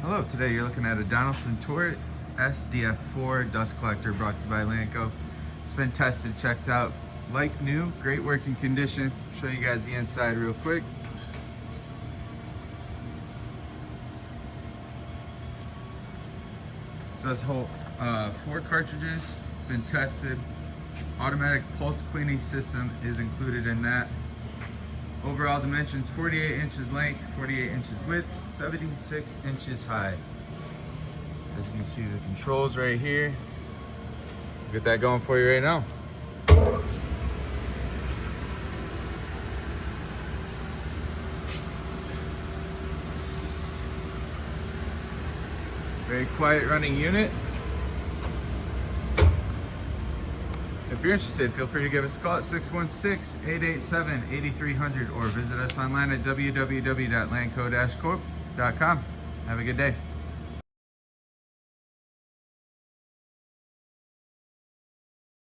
Hello, today you're looking at a Donaldson Torit SDF4 dust collector brought to you by Lanco. It's been tested, checked out, like new, great working condition. Show you guys the inside real quick. So this whole 4 cartridges, been tested. Automatic pulse cleaning system is included in that. Overall dimensions, 48 inches length, 48 inches width, 76 inches high. As you can see, the controls right here. Get that going for you right now. Very quiet running unit. If you're interested, feel free to give us a call at 616-887-8300 or visit us online at www.lanco-corp.com. Have a good day.